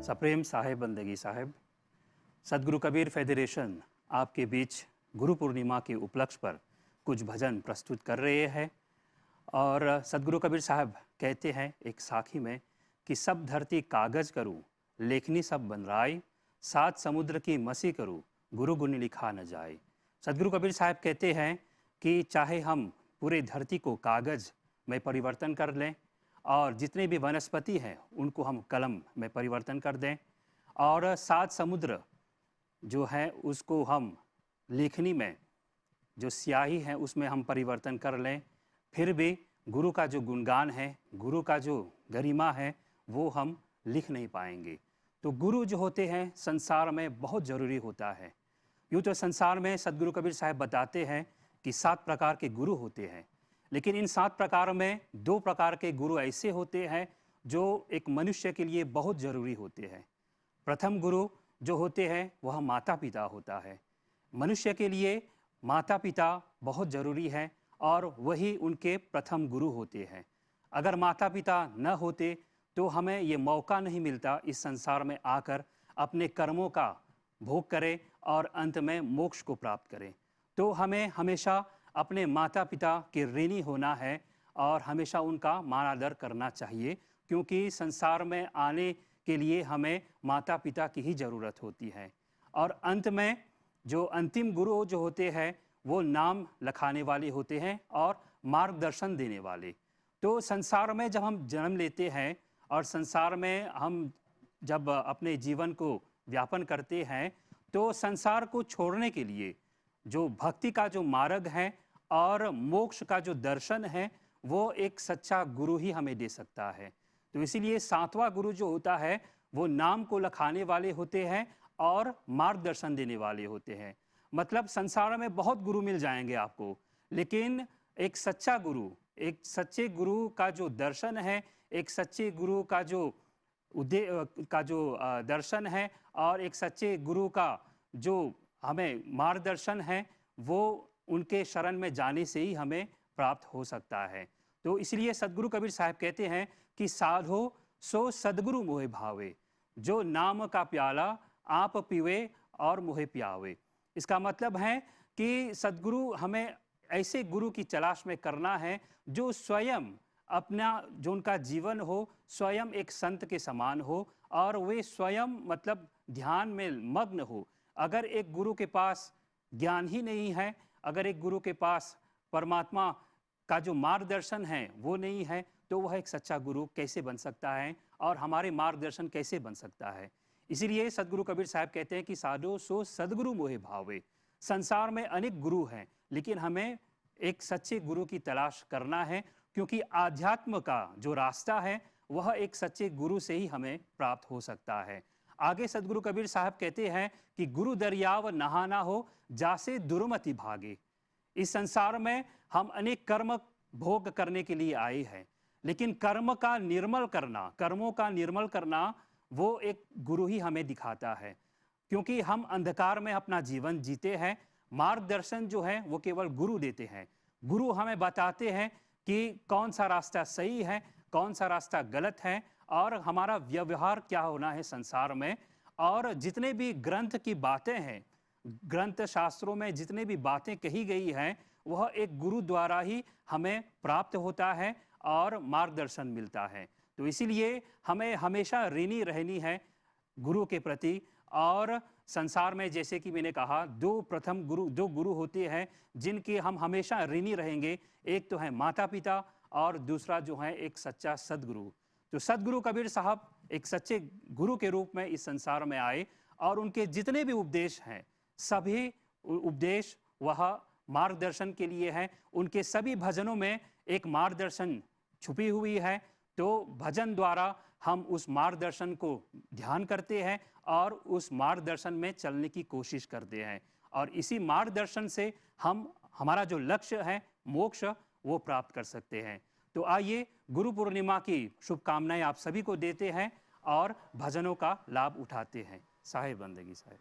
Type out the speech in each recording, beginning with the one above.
सप्रेम साहेब बंदगी साहेब, सदगुरु कबीर फेडरेशन आपके बीच गुरु पूर्णिमा के उपलक्ष्य पर कुछ भजन प्रस्तुत कर रहे हैं। और सदगुरु कबीर साहब कहते हैं एक साखी में कि सब धरती कागज करूँ, लेखनी सब बन राय, सात समुद्र की मसी करूँ, गुरु गुण लिखा न जाए। सदगुरु कबीर साहब कहते हैं कि चाहे हम पूरे धरती को कागज में परिवर्तन कर लें और जितने भी वनस्पति हैं उनको हम कलम में परिवर्तन कर दें, और सात समुद्र जो है उसको हम लेखनी में जो स्याही है उसमें हम परिवर्तन कर लें, फिर भी गुरु का जो गुणगान है, गुरु का जो गरिमा है, वो हम लिख नहीं पाएंगे। तो गुरु जो होते हैं संसार में बहुत ज़रूरी होता है। यूँ तो संसार में सदगुरु कबीर साहब बताते हैं कि 7 प्रकार के गुरु होते हैं, लेकिन इन 7 प्रकार में 2 प्रकार के गुरु ऐसे होते हैं जो एक मनुष्य के लिए बहुत ज़रूरी होते हैं। प्रथम गुरु जो होते हैं वह माता पिता होता है। मनुष्य के लिए माता पिता बहुत ज़रूरी है और वही उनके प्रथम गुरु होते हैं। अगर माता पिता न होते तो हमें ये मौका नहीं मिलता इस संसार में आकर अपने कर्मों का भोग करें और अंत में मोक्ष को प्राप्त करें। तो हमें हमेशा अपने माता पिता के ऋणी होना है और हमेशा उनका मान आदर करना चाहिए, क्योंकि संसार में आने के लिए हमें माता पिता की ही ज़रूरत होती है। और अंत में जो अंतिम गुरु जो होते हैं वो नाम लिखाने वाले होते हैं और मार्गदर्शन देने वाले। तो संसार में जब हम जन्म लेते हैं और संसार में हम जब अपने जीवन को व्यापन करते हैं तो संसार को छोड़ने के लिए जो भक्ति का जो मार्ग है और मोक्ष का जो दर्शन है वो एक सच्चा गुरु ही हमें दे सकता है। तो इसीलिए 7वां गुरु जो होता है वो नाम को लिखाने वाले होते हैं और मार्गदर्शन देने वाले होते हैं। मतलब संसार में बहुत गुरु मिल जाएंगे आपको, लेकिन एक सच्चा गुरु, एक सच्चे गुरु का जो दर्शन है, एक सच्चे गुरु का जो दर्शन है और एक सच्चे गुरु का जो हमें मार्गदर्शन है वो उनके शरण में जाने से ही हमें प्राप्त हो सकता है। तो इसलिए सदगुरु कबीर साहब कहते हैं कि साधो सो सदगुरु मोहे भावे, जो नाम का प्याला आप पीवे और मोहे पियावे। इसका मतलब है कि सदगुरु हमें ऐसे गुरु की तलाश में करना है जो स्वयं अपना जो उनका जीवन हो स्वयं एक संत के समान हो और वे स्वयं मतलब ध्यान में मग्न हो। अगर एक गुरु के पास ज्ञान ही नहीं है, अगर एक गुरु के पास परमात्मा का जो मार्गदर्शन है वो नहीं है, तो वह एक सच्चा गुरु कैसे बन सकता है और हमारे मार्गदर्शन कैसे बन सकता है। इसीलिए सदगुरु कबीर साहब कहते हैं कि साधो सो सदगुरु मोहे भावे। संसार में अनेक गुरु हैं, लेकिन हमें एक सच्चे गुरु की तलाश करना है, क्योंकि आध्यात्म का जो रास्ता है वह एक सच्चे गुरु से ही हमें प्राप्त हो सकता है। आगे सदगुरु कबीर साहब कहते हैं कि गुरु दरियाव नहाना हो, जासे दुर्मति भागे। इस संसार में हम अनेक कर्म भोग करने के लिए आए हैं, लेकिन कर्मों का निर्मल करना वो एक गुरु ही हमें दिखाता है, क्योंकि हम अंधकार में अपना जीवन जीते हैं। मार्गदर्शन जो है वो केवल गुरु देते हैं। गुरु हमें बताते हैं कि कौन सा रास्ता सही है, कौन सा रास्ता गलत है और हमारा व्यवहार क्या होना है संसार में। और जितने भी ग्रंथ की बातें हैं, ग्रंथ शास्त्रों में जितने भी बातें कही गई हैं वह एक गुरु द्वारा ही हमें प्राप्त होता है और मार्गदर्शन मिलता है। तो इसीलिए हमें हमेशा ऋणी रहनी है गुरु के प्रति। और संसार में जैसे कि मैंने कहा दो गुरु होते हैं जिनके हम हमेशा ऋणी रहेंगे। एक तो है माता पिता और दूसरा जो है एक सच्चा सदगुरु। तो सदगुरु कबीर साहब एक सच्चे गुरु के रूप में इस संसार में आए और उनके जितने भी उपदेश हैं सभी उपदेश वह मार्गदर्शन के लिए है। उनके सभी भजनों में एक मार्गदर्शन छुपी हुई है। तो भजन द्वारा हम उस मार्गदर्शन को ध्यान करते हैं और उस मार्गदर्शन में चलने की कोशिश करते हैं, और इसी मार्गदर्शन से हम हमारा जो लक्ष्य है मोक्ष वो प्राप्त कर सकते हैं। तो आइए गुरु पूर्णिमा की शुभकामनाएं आप सभी को देते हैं और भजनों का लाभ उठाते हैं। साहेब बंदगी साहेब।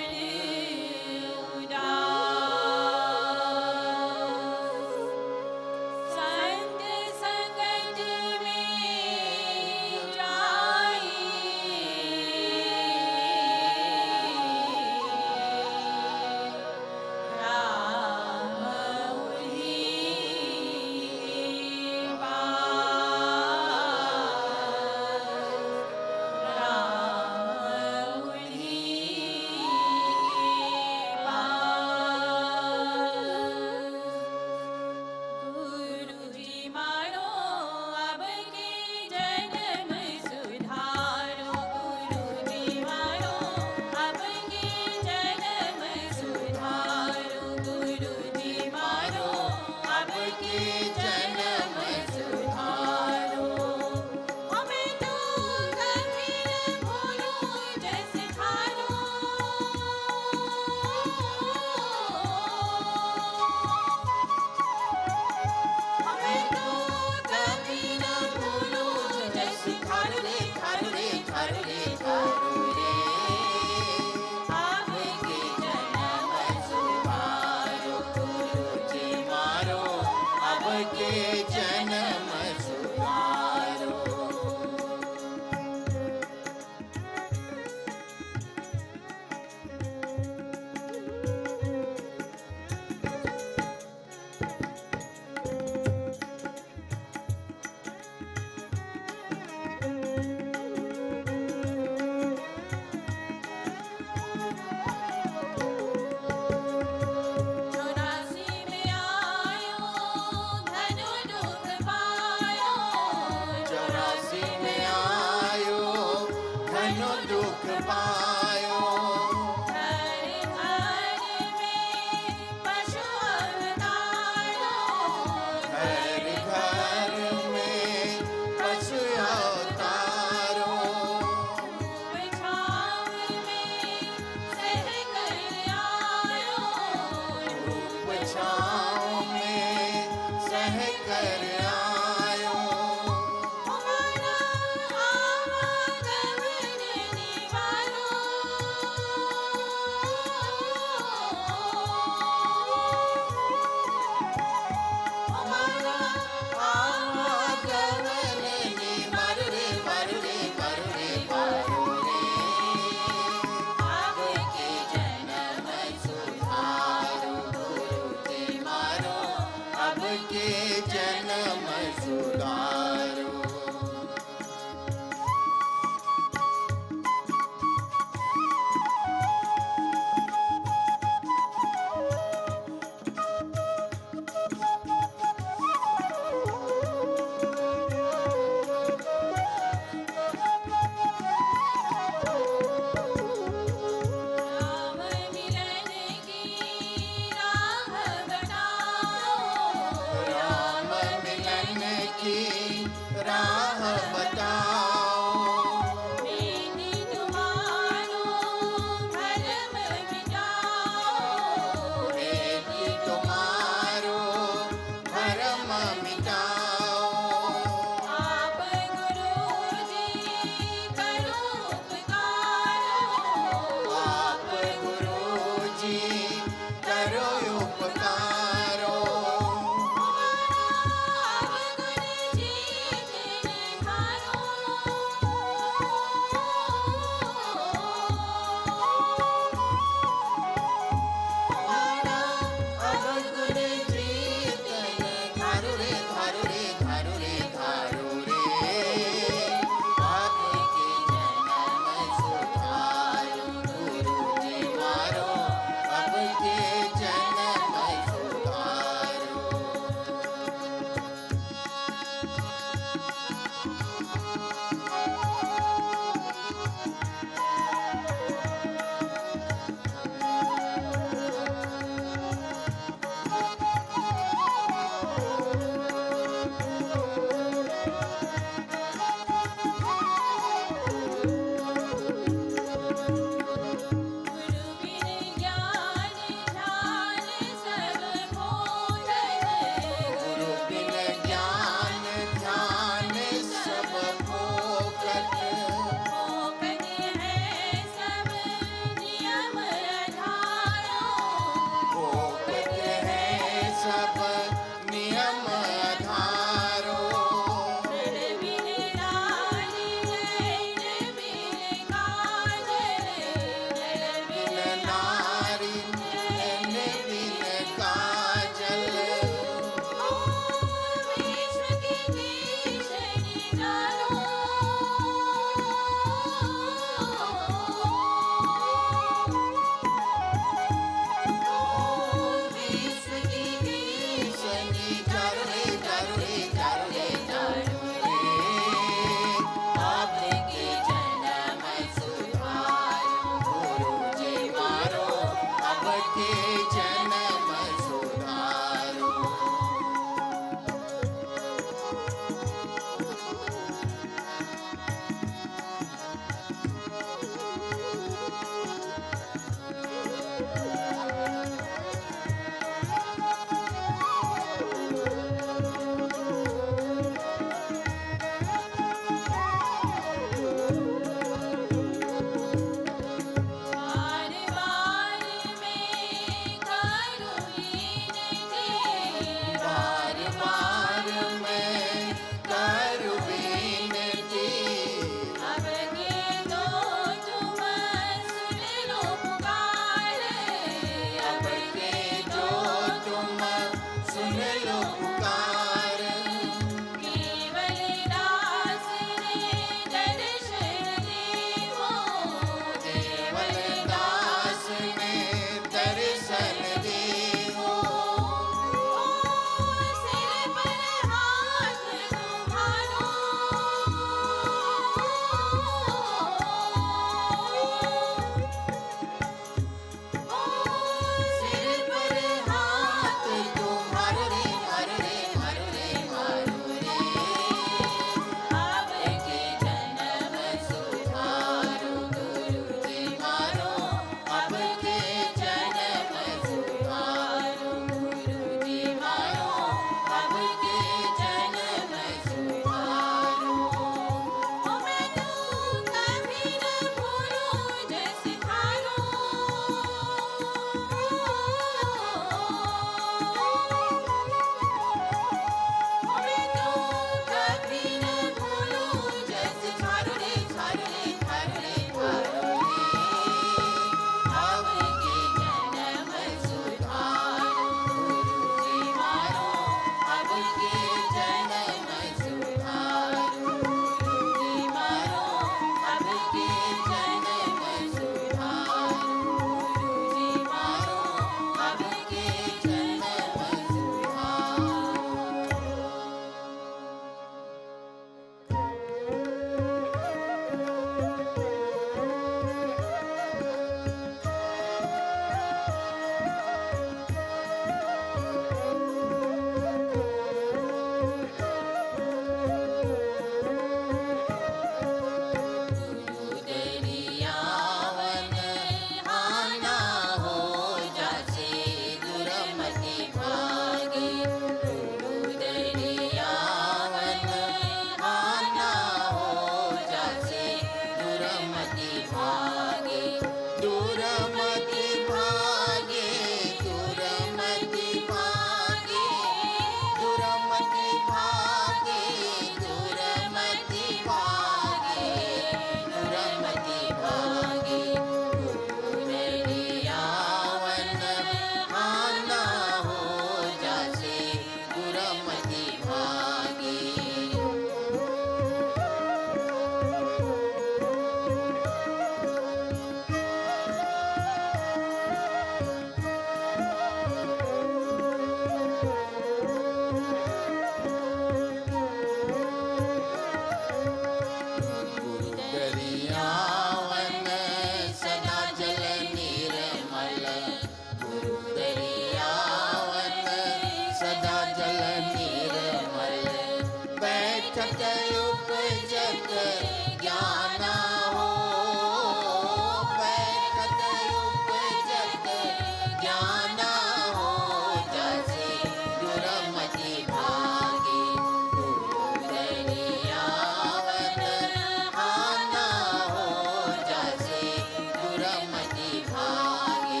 मति भागे।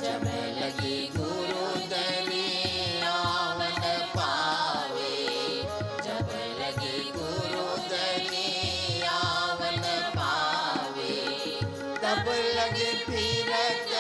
जब लगी गुरु दरी आवन पावे, जब लगी गुरु दरी आवन पावे, तब लगे फिरत